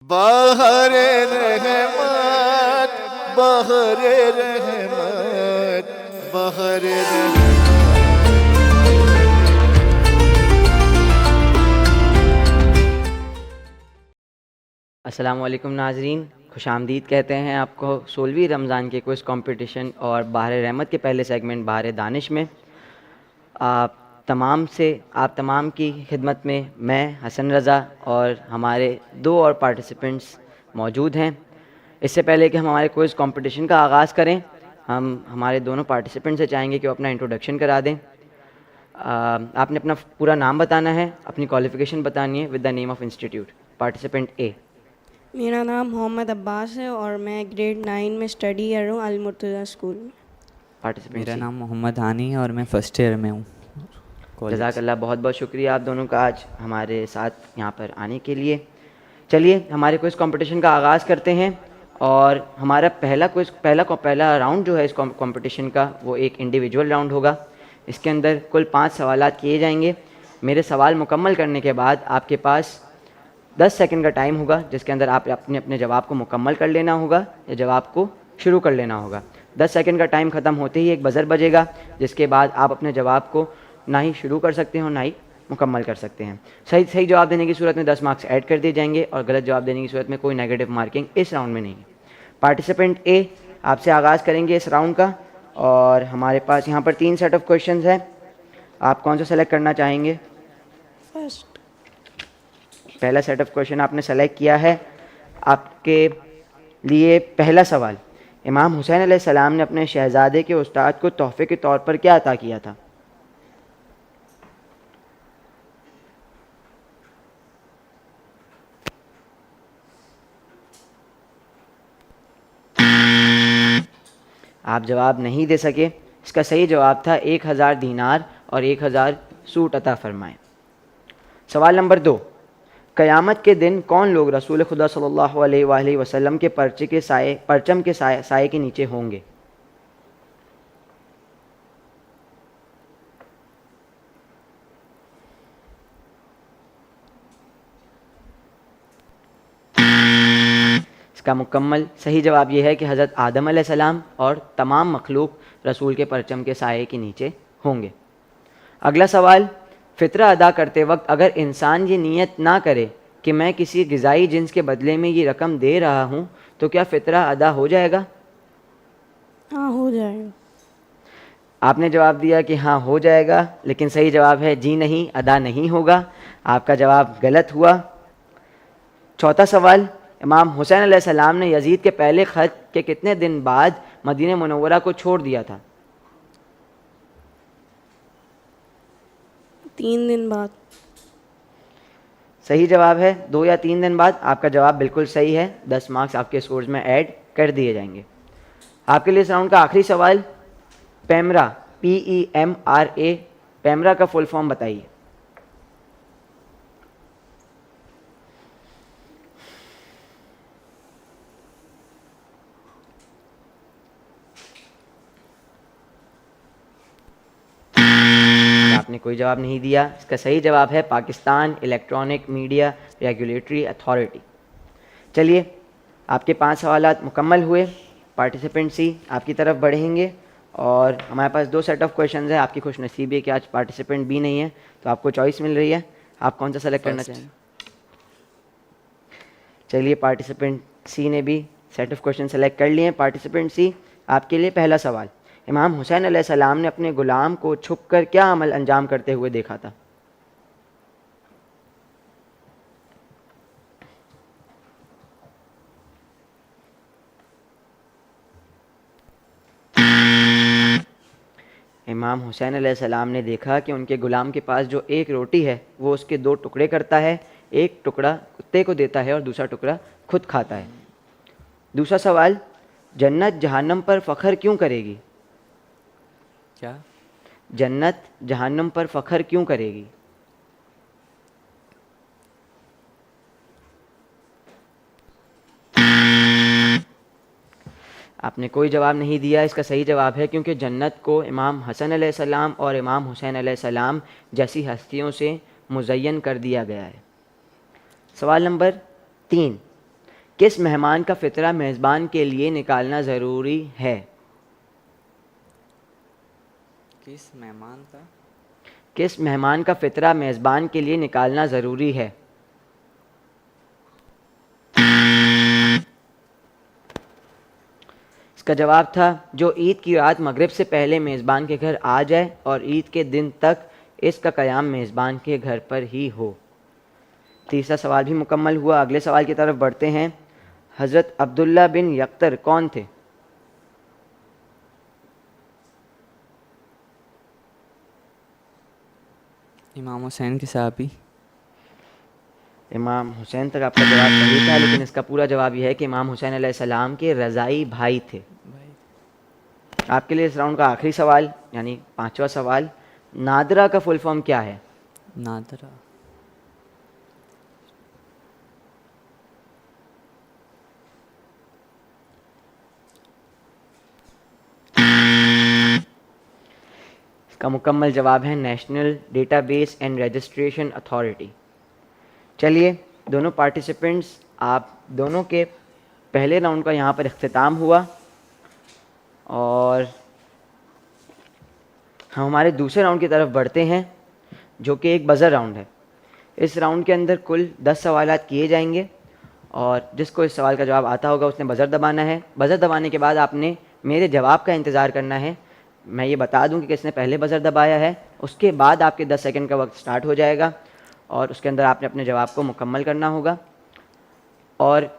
बहरे रहमत बहरे रहमत बहरे रहमत। अस्सलाम वालेकुम नाज़रीन, खुशामदीद कहते हैं आपको 16वीं रमज़ान के क्विज़ कंपटीशन और बहार रहमत के पहले सेगमेंट बहार दानिश में। आप तमाम की खिदमत में मैं हसन रज़ा और हमारे दो और पार्टिसिपेंट्स मौजूद हैं। इससे पहले कि हम हमारे क्विज़ कंपटीशन का आगाज़ करें, हम हमारे दोनों पार्टिसिपेंट से चाहेंगे कि वो अपना इंट्रोडक्शन करा दें। आपने अपना पूरा नाम बताना है, अपनी क्वालिफ़िकेशन बतानी है with the name of institute. Participant A. मेरा नाम मोहम्मद अब्बास है और मैं ग्रेड 9 में स्टडी कर रहा हूँ अल मुर्तज़ा स्कूल में। पार्टिसिपेंट मेरा सी। नाम मोहम्मद हानी है और मैं फ़र्स्ट ईयर में हूँ कॉलेज। जज़ाकल्लाह, बहुत बहुत शुक्रिया आप दोनों का आज हमारे साथ यहाँ पर आने के लिए। चलिए हमारे क्विज़ कंपटीशन का आगाज़ करते हैं और हमारा पहला राउंड जो है इस कंपटीशन का वो एक इंडिविजुअल राउंड होगा। इसके अंदर कुल 5 सवाल किए जाएंगे। मेरे सवाल मुकम्मल करने के बाद आपके पास 10 सेकंड का टाइम होगा जिसके अंदर आप अपने अपने जवाब को मुकम्मल कर लेना होगा या जवाब को शुरू कर लेना होगा। 10 सेकंड का टाइम ख़त्म होते ही एक बज़र बजेगा जिसके बाद आप अपने जवाब को ना ही शुरू कर सकते हो ना ही मुकम्मल कर सकते हैं। सही जवाब देने की सूरत में 10 मार्क्स ऐड कर दिए जाएंगे और गलत जवाब देने की सूरत में कोई नेगेटिव मार्किंग इस राउंड में नहीं है। पार्टिसिपेंट ए, आपसे आगाज़ करेंगे इस राउंड का और हमारे पास यहाँ पर 3 सेट ऑफ क्वेश्चन है। आप कौन सा सेलेक्ट करना चाहेंगे? फर्स्ट। पहला सेट ऑफ क्वेश्चन आपने सेलेक्ट किया है। आपके लिए पहला सवाल, इमाम हुसैन अलैहिस्सलाम ने अपने शहज़ादे के उस्ताद को तोहफे के तौर पर क्या अता किया था? आप जवाब नहीं दे सके। इसका सही जवाब था 1000 दीनार और 1000 सूट अता फरमाए। सवाल नंबर 2, क़यामत के दिन कौन लोग रसूल खुदा सल्लल्लाहु अलैहि वसल्लम के परचम के साए के नीचे होंगे? इसका मुकम्मल सही जवाब यह है कि हज़रत आदम अलैहिस्सलाम और तमाम मखलूक रसूल के परचम के साए के नीचे होंगे। अगला सवाल, फ़ितरा अदा करते वक्त अगर इंसान ये नीयत ना करे कि मैं किसी ग़िज़ाई जिन्स के बदले में ये रकम दे रहा हूँ तो क्या फ़ितरा अदा हो जाएगा? हाँ, हो जाएगा। आपने जवाब दिया कि हाँ हो जाएगा, लेकिन सही जवाब है जी नहीं, अदा नहीं होगा। आपका जवाब गलत हुआ। चौथा सवाल, इमाम हुसैन अलैहिस्सलाम ने यजीद के पहले ख़त के कितने दिन बाद मदीना मुनव्वरा को छोड़ दिया था? 3 दिन बाद। सही जवाब है 2 या 3 दिन बाद। आपका जवाब बिल्कुल सही है। 10 मार्क्स आपके स्कोर्स में ऐड कर दिए जाएंगे। आपके लिए इस राउंड का आखिरी सवाल, पैमरा, PEMRA, पैमरा का फुल फॉर्म बताइए। आपने कोई जवाब नहीं दिया। इसका सही जवाब है Pakistan electronic media regulatory authority. चलिए आपके 5 सवालात मुकम्मल हुए। पार्टिसिपेंट सी आपकी तरफ बढ़ेंगे और हमारे पास 2 सेट ऑफ क्वेश्चन है। आपकी खुशनसीबी है कि आज पार्टिसिपेंट बी नहीं है तो आपको चॉइस मिल रही है। आप कौन सा सेलेक्ट करना चाहेंगे? चलिए पार्टिसिपेंट सी ने भी सेट ऑफ क्वेश्चन सेलेक्ट कर लिए हैं। पार्टिसिपेंट सी, आपके लिए पहला सवाल, इमाम हुसैन अलैहिस्सलाम ने अपने ग़ुलाम को छुपकर क्या अमल अंजाम करते हुए देखा था? इमाम हुसैन अलैहिस्सलाम ने देखा कि उनके ग़ुलाम के पास जो एक रोटी है वो उसके 2 टुकड़े करता है। एक टुकड़ा कुत्ते को देता है और दूसरा टुकड़ा खुद खाता है। दूसरा सवाल, जन्नत जहन्नम पर फ़ख्र क्यों करेगी? क्या? जन्नत जहन्नम पर फ़ख्र क्यों करेगी? आपने कोई जवाब नहीं दिया। इसका सही जवाब है क्योंकि जन्नत को इमाम हसन अलैहिस्सलाम और इमाम हुसैन अलैहिस्सलाम जैसी हस्तियों से मुज़य्यन कर दिया गया है। सवाल नंबर 3, किस मेहमान का फ़ितरा मेज़बान के लिए निकालना ज़रूरी है? किस मेहमान का? किस मेहमान का फ़ितरा मेज़बान के लिए निकालना ज़रूरी है? इसका जवाब था जो ईद की रात मगरिब से पहले मेज़बान के घर आ जाए और ईद के दिन तक इसका क़याम मेज़बान के घर पर ही हो। तीसरा सवाल भी मुकम्मल हुआ। अगले सवाल की तरफ बढ़ते हैं। हज़रत अब्दुल्ला बिन यक्तर कौन थे? इमाम हुसैन के साहबी। इमाम हुसैन तक आपका जवाब सही था, लेकिन इसका पूरा जवाब यह है कि इमाम हुसैन अलैहिस्सलाम के रज़ाई भाई थे। आपके लिए इस राउंड का आखिरी सवाल यानी 5वां सवाल, नादरा का फुल फॉर्म क्या है? नादरा। इसका मुकम्मल जवाब है national database and registration authority. चलिए दोनों पार्टिसिपेंट्स, आप दोनों के पहले राउंड का यहाँ पर इख्तिताम हुआ और हम हमारे दूसरे राउंड की तरफ बढ़ते हैं जो कि एक बज़र राउंड है। इस राउंड के अंदर कुल 10 सवालात किए जाएंगे और जिसको इस सवाल का जवाब आता होगा उसने बज़र दबाना है। बज़र दबाने के बाद आपने मेरे जवाब का इंतज़ार करना है। मैं ये बता दूं कि किसने पहले बज़र दबाया है, उसके बाद आपके 10 सेकंड का वक्त स्टार्ट हो जाएगा और उसके अंदर आपने अपने जवाब को मुकम्मल करना होगा और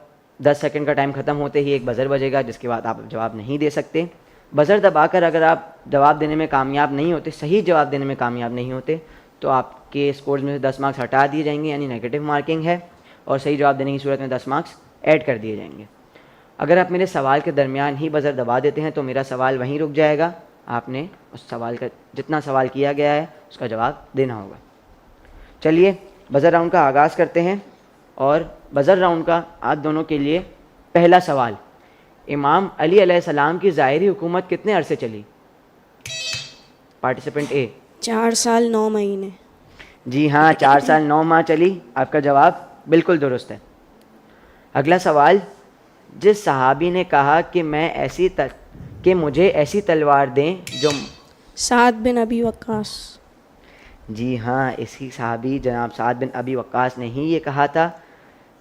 10 सेकंड का टाइम ख़त्म होते ही एक बज़र बजेगा जिसके बाद आप जवाब नहीं दे सकते। बज़र दबाकर अगर आप जवाब देने में कामयाब नहीं होते, सही जवाब देने में कामयाब नहीं होते, तो आपके स्कोर्स में से 10 मार्क्स हटा दिए जाएंगे यानी नेगेटिव मार्किंग है, और सही जवाब देने की सूरत में 10 मार्क्स ऐड कर दिए जाएंगे। अगर आप मेरे सवाल के दरमियान ही बज़र दबा देते हैं तो मेरा सवाल वहीं रुक जाएगा। आपने उस सवाल का जितना सवाल किया गया है उसका जवाब देना होगा। चलिए बज़र राउंड का आगाज़ करते हैं और बज़र राउंड का आप दोनों के लिए पहला सवाल, इमाम अली अलैहिस्सलाम की ज़ाहिरी हुकूमत कितने अरसे चली? पार्टिसिपेंट ए 4 साल 9 महीने। जी हाँ, 4 साल 9 माह चली। आपका जवाब बिल्कुल दुरुस्त है। अगला सवाल, जिस सहाबी ने कहा कि मुझे ऐसी तलवार दें जो साद बिन अबी वक्कास। जी हाँ, इसी सहाबी जनाब साद बिन अबी वक्कास ने ही ये कहा था।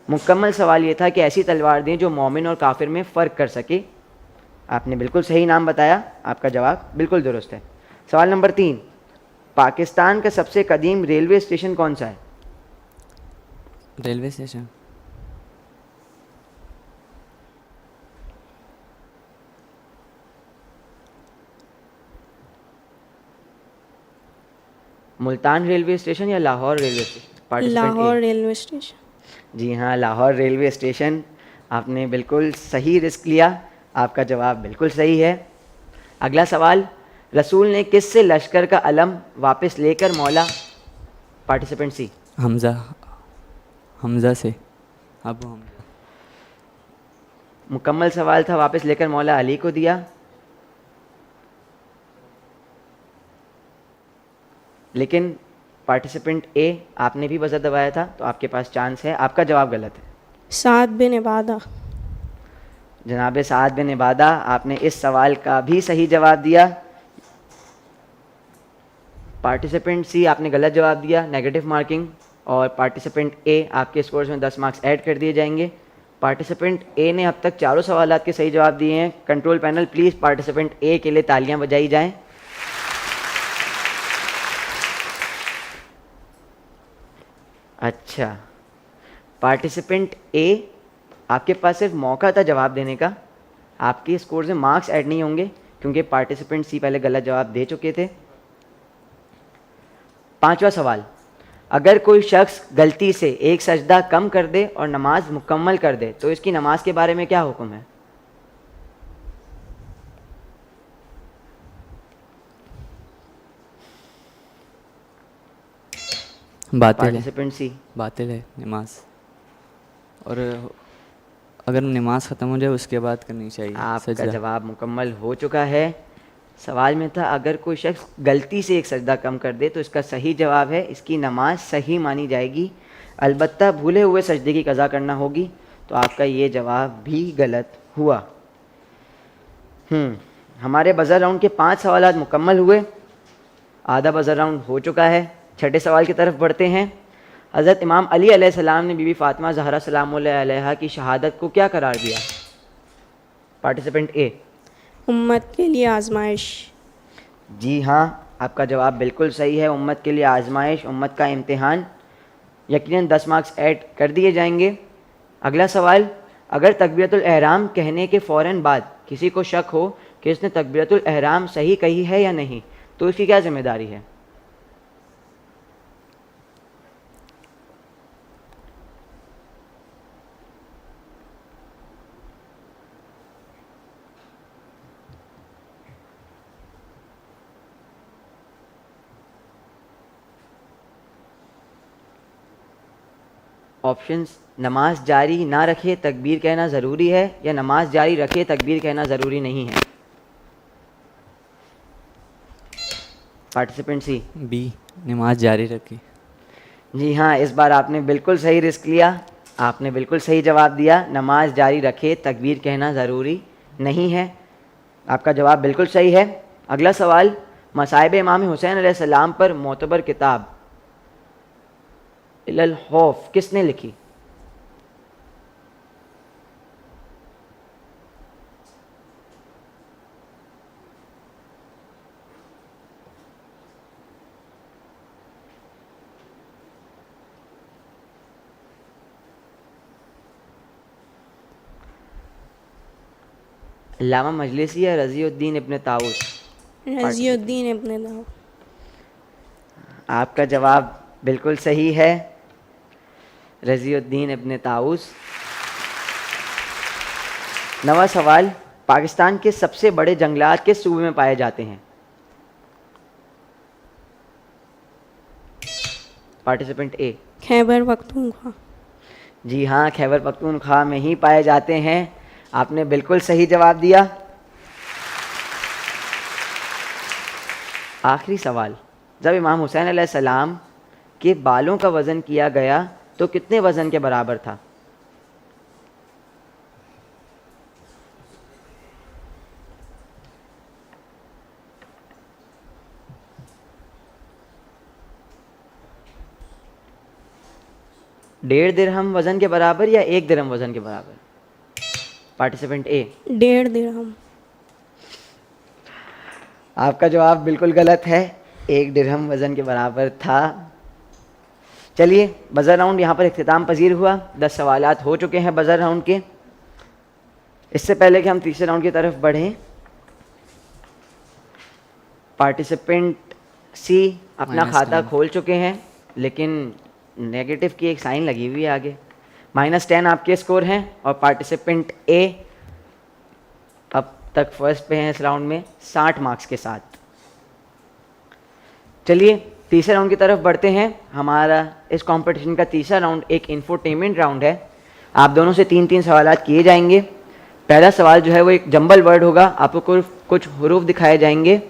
मुकम्मल सवाल ये था कि ऐसी तलवार दें जो मोमिन और काफिर में फ़र्क कर सके। आपने बिल्कुल सही नाम बताया, आपका जवाब बिल्कुल दुरुस्त है। सवाल नंबर 3, पाकिस्तान का सबसे कदीम रेलवे स्टेशन कौन सा है? Railway station. Multan railway station या Lahore railway station? Participant Lahore A. Railway station. जी हाँ, लाहौर रेलवे स्टेशन। आपने बिल्कुल सही रिस्क लिया, आपका जवाब बिल्कुल सही है। अगला सवाल, रसूल ने किससे लश्कर का अलम वापस लेकर मौला? पार्टिसिपेंट सी। हमज़ा से। अबू हमज़ा। मुकम्मल सवाल था, वापस लेकर मौला अली को दिया, लेकिन पार्टिसिपेंट ए आपने भी बज़र दबाया था तो आपके पास चांस है। आपका जवाब गलत है। साद बिन इबादा। जनाब साद बिन इबादा, आपने इस सवाल का भी सही जवाब दिया। पार्टिसिपेंट सी आपने गलत जवाब दिया, नेगेटिव मार्किंग, और पार्टिसिपेंट ए आपके स्कोर्स में 10 मार्क्स ऐड कर दिए जाएंगे। पार्टिसिपेंट ए ने अब तक चारों सवालात के सही जवाब दिए हैं। कंट्रोल पैनल प्लीज़ पार्टिसिपेंट ए के लिए तालियां बजाई जाएं। अच्छा, पार्टिसिपेंट ए, आपके पास सिर्फ मौका था जवाब देने का, आपके स्कोर में मार्क्स ऐड नहीं होंगे क्योंकि पार्टिसिपेंट सी पहले गलत जवाब दे चुके थे। 5वां सवाल, अगर कोई शख्स गलती से एक सजदा कम कर दे और नमाज मुकम्मल कर दे तो इसकी नमाज के बारे में क्या हुक्म है? बातिल है। पार्टिसिपेंट सी। बातिल है नमाज, और अगर नमाज ख़त्म हो जाए उसके बाद करनी चाहिए आपका सजदा। जवाब मुकम्मल हो चुका है। सवाल में था अगर कोई शख्स गलती से एक सजदा कम कर दे तो इसका सही जवाब है इसकी नमाज सही मानी जाएगी, अलबत्ता भूले हुए सजदे की कज़ा करना होगी। तो आपका ये जवाब भी गलत हुआ। हमारे बज़र राउंड के 5 सवालात मुकम्मल हुए, आधा बज़र राउंड हो चुका है। छठे सवाल की तरफ बढ़ते हैं। हज़रत इमाम अली अलैहिस्सलाम ने बीबी फ़ातिमा ज़हरा सलामुल्लाह अलैहा की शहादत को क्या करार दिया? पार्टिसिपेंट ए, उम्मत के लिए आजमाइश। जी हाँ, आपका जवाब बिल्कुल सही है। उम्मत के लिए आजमाइश, उम्मत का इम्तिहान। यकीनन 10 मार्क्स ऐड कर दिए जाएंगे। अगला सवाल, अगर तकबीरतुल एहराम कहने के फ़ौरन बाद किसी को शक हो कि इसने तकबीरतुल एहराम सही कही है या नहीं, तो इसकी क्या जिम्मेदारी है? ऑप्शंस, नमाज जारी ना रखे तकबीर कहना ज़रूरी है, या नमाज जारी रखे तकबीर कहना ज़रूरी नहीं है। पार्टिसिपेंट सी, बी, नमाज जारी रखी। जी हाँ, इस बार आपने बिल्कुल सही रिस्क लिया, आपने बिल्कुल सही जवाब दिया। नमाज जारी रखे तकबीर कहना ज़रूरी नहीं है। आपका जवाब बिल्कुल सही है। अगला सवाल, मसाइब इमाम हुसैन अलैहिस्सलाम पर मोतबर किताब इलल खौफ किसने लिखी? अल्लामा मजलिसी या रज़ीउद्दीन इब्न ताऊस? रज़ीउद्दीन इब्न ताऊस। आपका जवाब बिल्कुल सही है, रज़ीउद्दीन इब्न ताऊस। नवा सवाल, पाकिस्तान के सबसे बड़े जंगलात किस सूबे में पाए जाते हैं? पार्टिसिपेंट ए, खैबर पख्तूनख्वा। जी हाँ, खैबर पख्तूनख्वा में ही पाए जाते हैं। आपने बिल्कुल सही जवाब दिया। आखिरी सवाल, जब इमाम हुसैन अलैहिस्सलाम के बालों का वज़न किया गया तो कितने वज़न के बराबर था? डेढ़ दिरहम वज़न के बराबर या 1 दिरहम वज़न के बराबर? पार्टिसिपेंट ए, 1.5 दिरहम। आपका जवाब बिल्कुल गलत है, 1 दिरहम वज़न के बराबर था। चलिए, बज़र राउंड यहाँ पर इख्तिताम पजीर हुआ। 10 सवालात हो चुके हैं बज़र राउंड के। इससे पहले कि हम तीसरे राउंड की तरफ बढ़ें, पार्टिसिपेंट सी अपना खाता खोल चुके हैं, लेकिन नेगेटिव की एक साइन लगी हुई है आगे। -10 आपके स्कोर हैं और पार्टिसिपेंट ए अब तक फर्स्ट पे हैं इस राउंड में 60 मार्क्स के साथ। चलिए तीसरे राउंड की तरफ बढ़ते हैं। हमारा इस कंपटीशन का तीसरा राउंड एक इंफोटेनमेंट राउंड है। आप दोनों से 3-3 सवालात किए जाएंगे। पहला सवाल जो है वो एक जंबल वर्ड होगा। आपको कुछ हुरूफ दिखाए जाएंगे,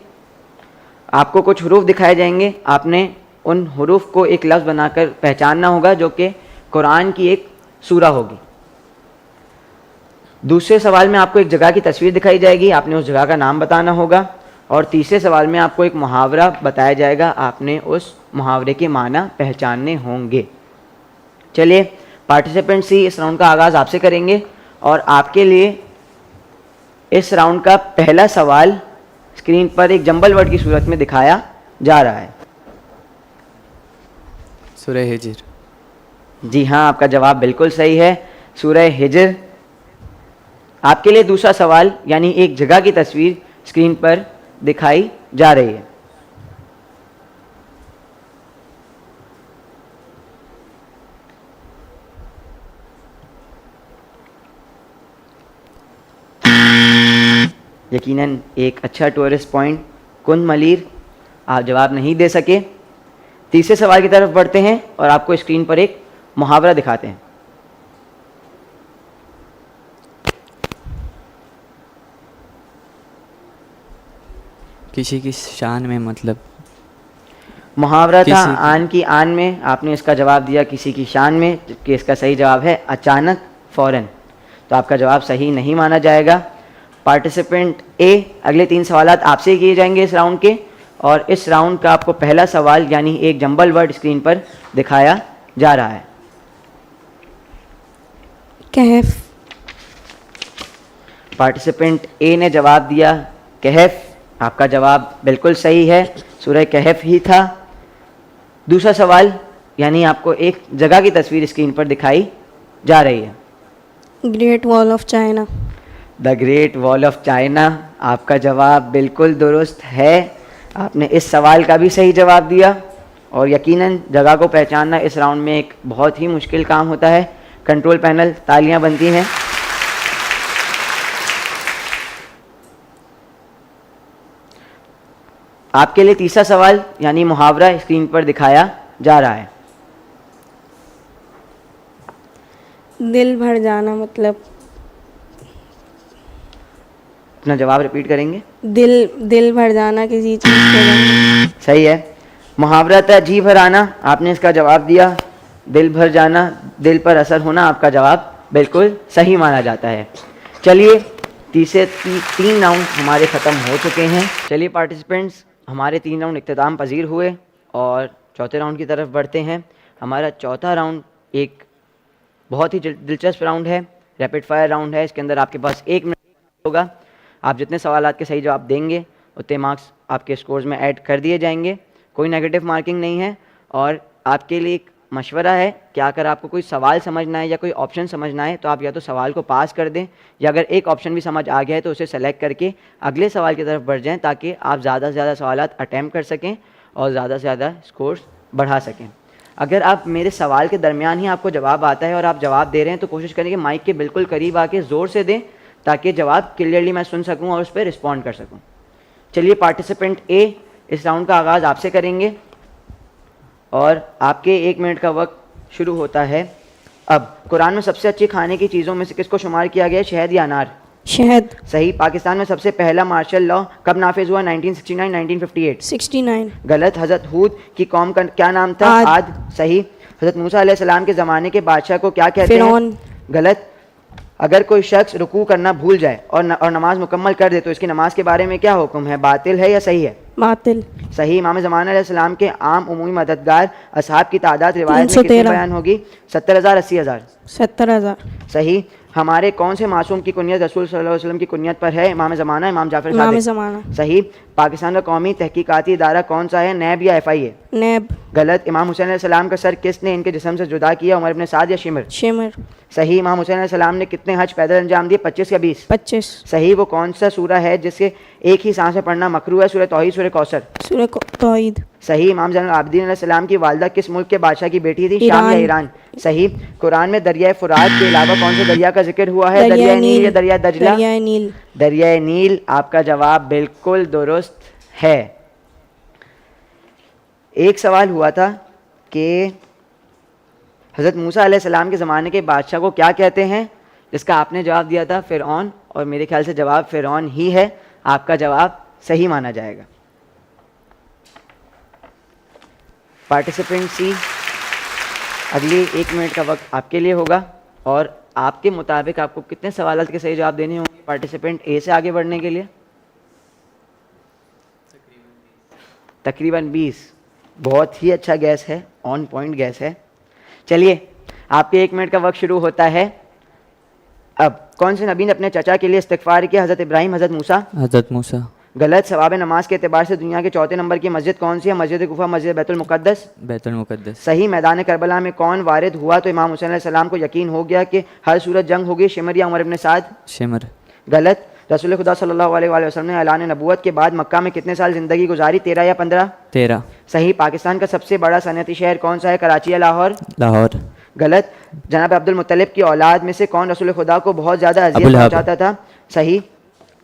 आपने उन हुरूफ को एक लफ्ज़ बनाकर पहचानना होगा जो कि कुरान की एक सूरा होगी। दूसरे सवाल में आपको एक जगह की तस्वीर दिखाई जाएगी, आपने उस जगह का नाम बताना होगा। और तीसरे सवाल में आपको एक मुहावरा बताया जाएगा, आपने उस मुहावरे के माना पहचानने होंगे। चलिए, पार्टिसिपेंट सी इस राउंड का आगाज़ आपसे करेंगे और आपके लिए इस राउंड का पहला सवाल स्क्रीन पर एक जंबल वर्ड की सूरत में दिखाया जा रहा है। सूरह हिज्र। जी हाँ, आपका जवाब बिल्कुल सही है, सूरह हिज्र। आपके लिए दूसरा सवाल यानी एक जगह की तस्वीर स्क्रीन पर दिखाई जा रही है। यकीनन एक अच्छा टूरिस्ट पॉइंट कुन मलीर। आप जवाब नहीं दे सके। तीसरे सवाल की तरफ बढ़ते हैं और आपको स्क्रीन पर एक मुहावरा दिखाते हैं। किसी की शान में, मतलब मुहावरा था किसी की- आन की आन में। आपने इसका जवाब दिया किसी की शान में, जबकि इसका सही जवाब है अचानक। फ़ौरन। तो आपका जवाब सही नहीं माना जाएगा। पार्टिसिपेंट ए, अगले 3 सवालात आपसे किए जाएंगे इस राउंड के, और इस राउंड का आपको पहला सवाल यानी एक जंबल वर्ड स्क्रीन पर दिखाया जा रहा है। कहफ। पार्टिसिपेंट ए ने जवाब दिया कहफ। आपका जवाब बिल्कुल सही है, सूरह कहफ ही था। दूसरा सवाल यानी आपको एक जगह की तस्वीर स्क्रीन पर दिखाई जा रही है। Great wall of China. The great wall of China. आपका जवाब बिल्कुल दुरुस्त है। आपने इस सवाल का भी सही जवाब दिया, और यकीनन जगह को पहचानना इस राउंड में एक बहुत ही मुश्किल काम होता है। कंट्रोल पैनल, तालियां बनती हैं। आपके लिए तीसरा सवाल यानी मुहावरा स्क्रीन पर दिखाया जा रहा है। दिल भर जाना मतलब अपना जवाब रिपीट करेंगे। दिल भर जाना किसी चीज़ को। सही है। मुहावरा था जी भर आना, आपने इसका जवाब दिया दिल भर जाना, दिल पर असर होना। आपका जवाब बिल्कुल सही माना जाता है। चलिए तीन राउंड हमारे ख़त्म हो चुके हैं। चलिए पार्टिसिपेंट्स, हमारे 3 राउंड इख्तिताम पजीर हुए और चौथे राउंड की तरफ बढ़ते हैं। हमारा चौथा राउंड एक बहुत ही दिलचस्प राउंड है, रैपिड फायर राउंड है। इसके अंदर आपके पास 1 मिनट होगा। आप जितने सवालात के सही जवाब देंगे उतने मार्क्स आपके स्कोर्स में ऐड कर दिए जाएंगे। कोई नेगेटिव मार्किंग नहीं है। और आपके लिए एक मशवरा है कि अगर आपको कोई सवाल समझना है या कोई ऑप्शन समझना है तो आप या तो सवाल को पास कर दें, या अगर एक ऑप्शन भी समझ आ गया है तो उसे सेलेक्ट करके अगले सवाल की तरफ बढ़ जाएं, ताकि आप ज़्यादा से ज़्यादा सवालात अटैम्प्ट कर सकें और ज़्यादा से ज़्यादा स्कोर्स बढ़ा सकें। अगर आप मेरे सवाल के दरमियान ही आपको जवाब आता है और आप जवाब दे रहे हैं तो कोशिश करें कि माइक के बिल्कुल करीब आके ज़ोर से दें, ताकि जवाब क्लियरली मैं सुन सकूं और उस पर रिस्पॉन्ड कर सकूं। चलिए पार्टिसिपेंट ए, इस राउंड का आगाज़ आपसे करेंगे और आपके 1 मिनट का वक्त शुरू होता है अब। कुरान में सबसे अच्छी खाने की चीज़ों में से किसको शुमार किया गया है, शहद या अनार? शहद। सही। पाकिस्तान में सबसे पहला मार्शल लॉ कब नाफिज हुआ, 1969, 1958? 69। गलत। हज़रत हूद की कौम का क्या नाम था? आद। सही। हज़रत मूसा अलैहिस्सलाम के ज़माने के बादशाह को क्या कहते हैं? फिरौन। गलत। अगर कोई शख्स रुकू करना भूल जाए और नमाज मुकम्मल कर दे तो इसकी नमाज के बारे में क्या हुक्म है, बातिल है या सही है? बातिल। सही। इमाम ज़मान अलैहिस्सलाम के आम उमूमी मददगार असहाब की तादाद रिवायत में कितनी बयान होगी, 70,000, 80,000? 70,000। सही। हमारे कौन से मासूम की कुनियत रसूल सल्लल्लाहु अलैहि वसल्लम की कुनियत पर है, इमाम ज़माना, इमाम जाफर इमाम सादिक? ज़माना। सही। पाकिस्तान का कौमी तहकीकाती इदारा कौन सा है, नैब या FIA? नैब। गलत। इमाम हुसैन अलैहिस्सलाम का सर किसने इनके जिस्म से जुदा किया, उमर इब्न साद या शिमर? शिमर। सही। इमाम हुसैन अलैहिस्सलाम ने कितने हज पैदल अंजाम दिए, 25 या 20? 25। सही। वो कौन सा सूरा है जिसके एक ही सांस में पढ़ना मकरूह है, सूरह तौहीद, सूरह कौसर? सूरह तौहीद। सही। इमाम ज़ैनुल आबिदीन अलैहिस्सलाम की वालिदा किस मुल्क के बादशाह की बेटी थी, शाम या ईरान? सही। कुरान में दरिया फुरात के अलावा कौन से दरिया का जिक्र हुआ है, दरिया नील या दरिया दजला? दरिया नील। दरिया नील। आपका जवाब बिल्कुल दुरुस्त है। एक सवाल हुआ था कि हज़रत मूसा अलैहिस्सलाम के ज़माने के बादशाह को क्या कहते हैं, जिसका आपने जवाब दिया था फ़िरऔन, और मेरे ख्याल से जवाब फ़िरऔन ही है। आपका जवाब सही माना जाएगा। पार्टिसिपेंट सी, अगली 1 मिनट का वक्त आपके लिए होगा और आपके मुताबिक आपको कितने सवाल के सही जवाब देने होंगे पार्टिसिपेंट ए से आगे बढ़ने के लिए? तकरीबन 20। बहुत ही अच्छा गैस है, ऑन पॉइंट गैस है। चलिए आपके 1 मिनट का वक्त शुरू होता है अब। कौन से नबी ने अपने चचा के लिए इस्तिग़फ़ार किया, हज़रत इब्राहिम, हज़रत मूसा? हज़रत मूसा। गलत। सवाब नमाज के एतबार से दुनिया के चौथे नंबर की मस्जिद कौन सी है, मस्जिद कुफा, मस्जिद बैतुल मुक़द्दस? बैतुल मुक़द्दस। सही। मैदान करबला में कौन वारिद हुआ तो इमाम हुसैन अलैहिस्सलाम को यकीन हो गया कि हर सूरत जंग होगी, शिमर या उमर इब्न साद? शिमर। गलत। रसूल खुदा सल्लल्लाहु अलैहि वसल्लम ने ऐलान नबूवत के बाद मक्का में कितने साल ज़िंदगी गुजारी, 13 या 15? 13। सही। पाकिस्तान का सबसे बड़ा सनअती शहर कौन सा है, कराची या लाहौर? लाहौर। गलत। जनाब अब्दुल मुत्तलिब की औलाद में से कौन रसूल खुदा को बहुत ज़्यादा अज़ियत पहुँचाता था? सही।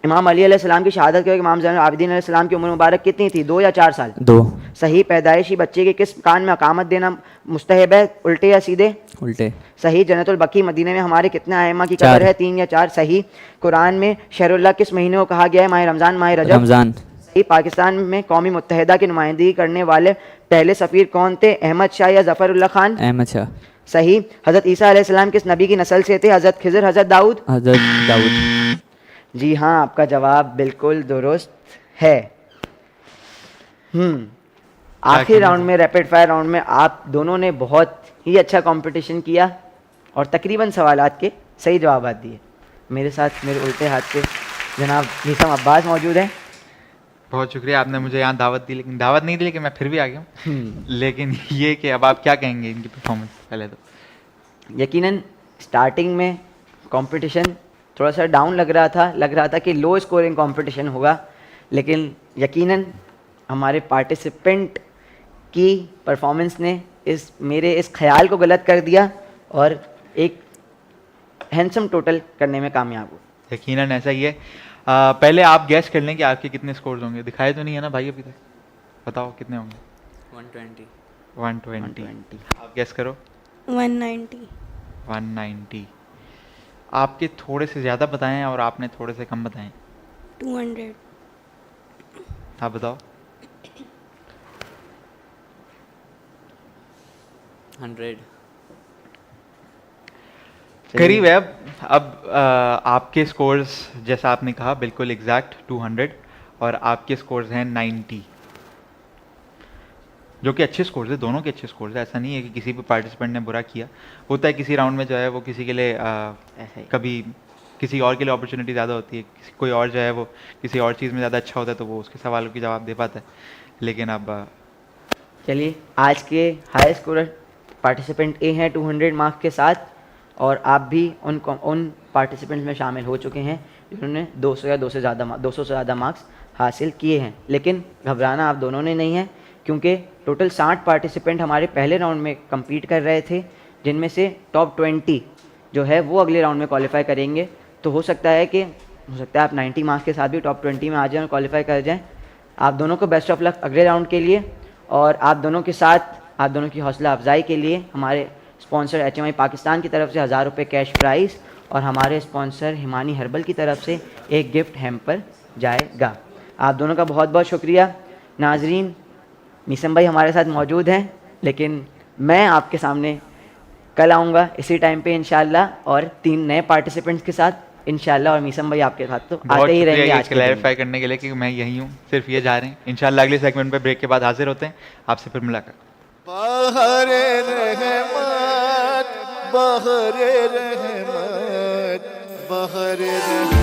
इमाम अली अलैहिस्सलाम की शहादत के वक्त इमाम ज़ैनुल आबिदीन अलैहिस्सलाम की उम्र मुबारक कितनी थी, 2 या 4 साल? 2। सही। पैदाइशी बच्चे के किस कान में अकामत देना मुस्तहब है, उल्टे या सीधे? उल्टे। सही। जन्नतुल बकी मदीने में हमारे कितने आइम्मा की कब्र है, 3 या 4? सही। कुरान में शहरुल्लाह किस महीने को कहा गया है, माह रमज़ान, माह रजब? रमज़ान। सही। पाकिस्तान में कौमी मुत्तहिदा की नुमाइंदगी करने वाले पहले सफ़ीर कौन थे, अहमद शाह या ज़फ़रुल्लाह खान? अहमद शाह। सही। हज़रत ईसा अलैहिस्सलाम किस नबी की नस्ल से थे? हज़रत खिज़र, हज़रत दाऊद? हज़रत दाऊद। जी हाँ, आपका जवाब बिल्कुल दुरुस्त है। आखिरी राउंड में, रैपिड फायर राउंड में आप दोनों ने बहुत ही अच्छा कंपटीशन किया और तकरीबन सवालात के सही जवाब दिए। मेरे साथ मेरे उल्टे हाथ पे जनाब मीसम अब्बास मौजूद हैं। बहुत शुक्रिया, आपने मुझे यहाँ दावत दी, लेकिन दावत नहीं दी, लेकिन मैं फिर भी आ गया हूँ। लेकिन ये कि अब आप क्या कहेंगे इनकी परफॉर्मेंस पहले तो? यकीनन स्टार्टिंग में कंपटीशन थोड़ा सा डाउन लग रहा था कि लो स्कोरिंग कंपटीशन होगा, लेकिन यकीनन हमारे पार्टिसिपेंट की परफॉर्मेंस ने मेरे इस ख्याल को गलत कर दिया और एक हैंडसम टोटल करने में कामयाब हुआ। यकीनन ऐसा ही है। पहले आप गैस कर लें कि आपके कितने स्कोर्स होंगे। दिखाए तो नहीं है ना भाई अभी तक? बताओ कितने होंगे। 120। 120। आप गैस करो। 190। 190। आपके थोड़े से ज़्यादा बताएं और आपने थोड़े से कम बताएं। 200। आप बताओ। 100। करीब है। अब आपके स्कोर्स जैसा आपने कहा बिल्कुल एग्जैक्ट 200 और आपके स्कोर्स हैं 90, जो कि अच्छे स्कोर्स है, दोनों के अच्छे स्कोर्स है। ऐसा नहीं है कि किसी भी पार्टिसिपेंट ने बुरा किया। होता है किसी राउंड में जो है वो किसी के लिए ऐसा ही। कभी किसी और के लिए अपॉर्चुनिटी ज़्यादा होती है, कोई और जो है वो किसी और चीज़ में ज़्यादा अच्छा होता है तो वो उसके सवालों की जवाब दे पाता है। लेकिन अब चलिए, आज के हाई स्कोरर पार्टिसिपेंट ए हैं 200 मार्क्स के साथ, और आप भी उन पार्टिसिपेंट्स में शामिल हो चुके हैं जिन्होंने 200 या 200 से ज़्यादा मार्क्स हासिल किए हैं। लेकिन घबराना आप दोनों ने नहीं है, क्योंकि टोटल 60 पार्टिसिपेंट हमारे पहले राउंड में कम्पीट कर रहे थे, जिनमें से टॉप 20 जो है वो अगले राउंड में क्वालिफाई करेंगे। तो हो सकता है आप 90 मार्क्स के साथ भी टॉप 20 में आ जाएं और क्वालिफाई कर जाएं। आप दोनों को बेस्ट ऑफ लक अगले राउंड के लिए, और आप दोनों के साथ आप दोनों की हौसला अफजाई के लिए हमारे स्पॉन्सर HMI पाकिस्तान की तरफ से 1000 रुपये कैश प्राइज़ और हमारे स्पॉन्सर हिमानी हर्बल की तरफ से एक गिफ्ट हैम्पर जाएगा। आप दोनों का बहुत बहुत शुक्रिया। नाजरीन, मीसम भाई हमारे साथ मौजूद हैं, लेकिन मैं आपके सामने कल आऊँगा इसी टाइम पे इंशाल्लाह, और 3 नए पार्टिसिपेंट्स के साथ इंशाल्लाह, और मीसम भाई आपके साथ तो आते ही रहेंगे। आज क्लैरिफाई करने के लिए कि मैं यही हूँ, सिर्फ ये जा रहे हैं। इंशाल्लाह अगले सेगमेंट पे ब्रेक के बाद हाजिर होते हैं, आपसे फिर मुलाकात। बहरे रहमत, बहरे रहमत, बहरे रहमत।